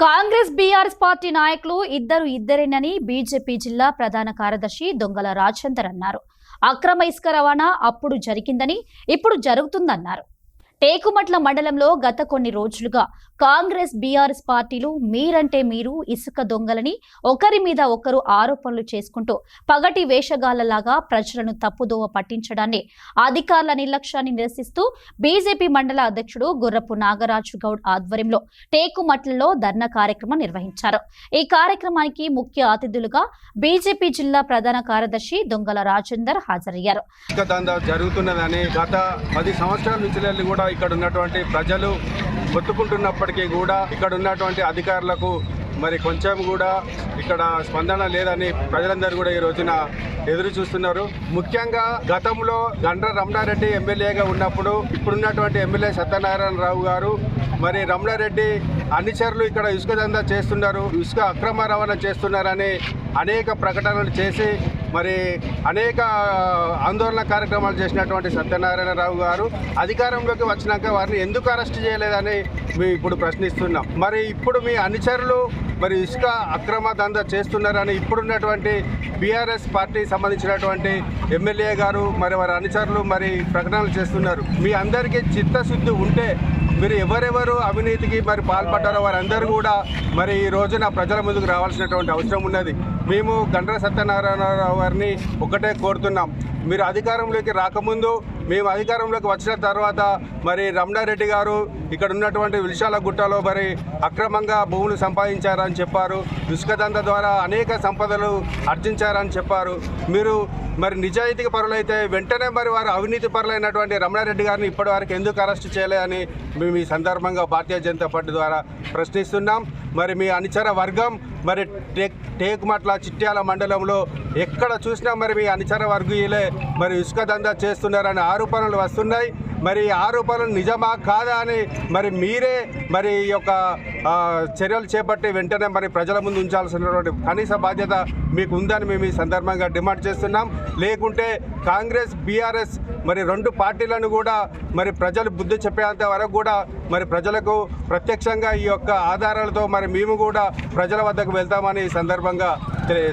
Congress BRS party నాయకులు ఇద్దరేనని BJP జిల్లా ప్రధాన కార్యదర్శి దొంగల రాజేందర్ అన్నారు. అక్రమ ఇసుక రవాణా అప్పుడు జరిగిందని ఇప్పుడు జరుగుతుందన్నారు. టేకుమట్ల మండలంలో గత కొన్ని రోజులుగా కాంగ్రెస్ బీఆర్ఎస్ పార్టీలు మీరంటే మీరు ఇసుక దొంగలని ఒకరి మీద ఒకరు ఆరోపణలు చేసుకుంటూ పగటి వేషగాళ్లలాగా ప్రజలను తప్పుదోవ పట్టించడాన్ని అధికారుల నిర్లక్ష్యాన్ని నిరసిస్తూ బీజేపీ మండల అధ్యక్షుడు గుర్రపు నాగరాజు గౌడ్ ఆధ్వర్యంలో టేకుమట్లలో ధర్నా కార్యక్రమం నిర్వహించారు. ఈ కార్యక్రమానికి ముఖ్య అతిథులుగా బీజేపీ జిల్లా ప్రధాన కార్యదర్శి దొంగల రాజేందర్ హాజరయ్యారు. జరుగుతున్నదని గత 10 సంవత్సరాల నుంచి కూడా ఇక్కడ ఉన్నటువంటి ప్రజలు ఒత్తుకుంటున్నప్పటికీ కూడా ఇక్కడ ఉన్నటువంటి అధికారులకు మరి కొంచెం కూడా ఇక్కడ స్పందన లేదని ప్రజలందరూ కూడా ఈ రోజున ఎదురు చూస్తున్నారు. ముఖ్యంగా గతంలో గండ్ర రమణారెడ్డి ఎమ్మెల్యేగా ఉన్నప్పుడు ఇప్పుడున్నటువంటి ఎమ్మెల్యే సత్యనారాయణరావు గారు మరి రమణారెడ్డి అనుచరులు ఇక్కడ ఇసుక దందా చేస్తున్నారు, ఇసుక అక్రమ రవాణా చేస్తున్నారని అనేక ప్రకటనలు చేసి మరి అనేక ఆందోళన కార్యక్రమాలు చేసినటువంటి సత్యనారాయణరావు గారు అధికారంలోకి వచ్చినాక వారిని ఎందుకు అరెస్ట్ చేయలేదని మేము ఇప్పుడు ప్రశ్నిస్తున్నాం. మరి ఇప్పుడు మీ అనుచరులు మరి ఇసుక అక్రమ దందా చేస్తున్నారని ఇప్పుడున్నటువంటి బీఆర్ఎస్ పార్టీ సంబంధించినటువంటి ఎమ్మెల్యే గారు మరి వారి అనుచరులు మరి ప్రకటనలు చేస్తున్నారు. మీ అందరికీ చిత్తశుద్ధి ఉంటే మీరు ఎవరెవరు అవినీతికి మరి పాల్పడ్డారో వారందరూ కూడా మరి ఈ రోజున ప్రజల ముందుకు రావాల్సినటువంటి అవసరం ఉన్నది. మేము గండ్ర సత్యనారాయణరావు గారిని ఒకటే కోరుతున్నాం, మీరు అధికారంలోకి రాకముందు మేము అధికారంలోకి వచ్చిన తర్వాత మరి రమణారెడ్డి గారు ఇక్కడ ఉన్నటువంటి విశాల గుట్టలో మరి అక్రమంగా భూములు సంపాదించారని చెప్పారు, ఇసుక దందా ద్వారా అనేక సంపదలు ఆర్జించారని చెప్పారు. మీరు మరి నిజాయితీ పరులైతే వెంటనే మరి వారు అవినీతి పరులైనటువంటి రమణారెడ్డి గారిని ఇప్పటివరకు ఎందుకు అరెస్ట్ చేయలేదని మేము ఈ సందర్భంగా భారతీయ జనతా పార్టీ ద్వారా ప్రశ్నిస్తున్నాం. మరి మీ అనుచర వర్గం మరి టేకుమట్ల చిట్యాల మండలంలో ఎక్కడ చూసినా మరి మీ అనుచర వర్గీయులే మరి ఇసుక దందా చేస్తున్నారని ఆరోపణలు వస్తున్నాయి. మరి ఆరోపణలు నిజమా కాదా అని మరి మీరే మరి ఈ యొక్క చర్యలు చేపట్టి వెంటనే మరి ప్రజల ముందు ఉంచాల్సినటువంటి కనీస బాధ్యత మీకు ఉందని మేము ఈ సందర్భంగా డిమాండ్ చేస్తున్నాం. లేకుంటే కాంగ్రెస్ బీఆర్ఎస్ మరి 2 పార్టీలను కూడా మరి ప్రజలు బుద్ధి చెప్పేంత వరకు కూడా మరి ప్రజలకు ప్రత్యక్షంగా ఈ యొక్క ఆధారాలతో మరి మేము కూడా ప్రజల వద్దకు వెళ్తామని ఈ సందర్భంగా తెలియజేస్తున్నాం.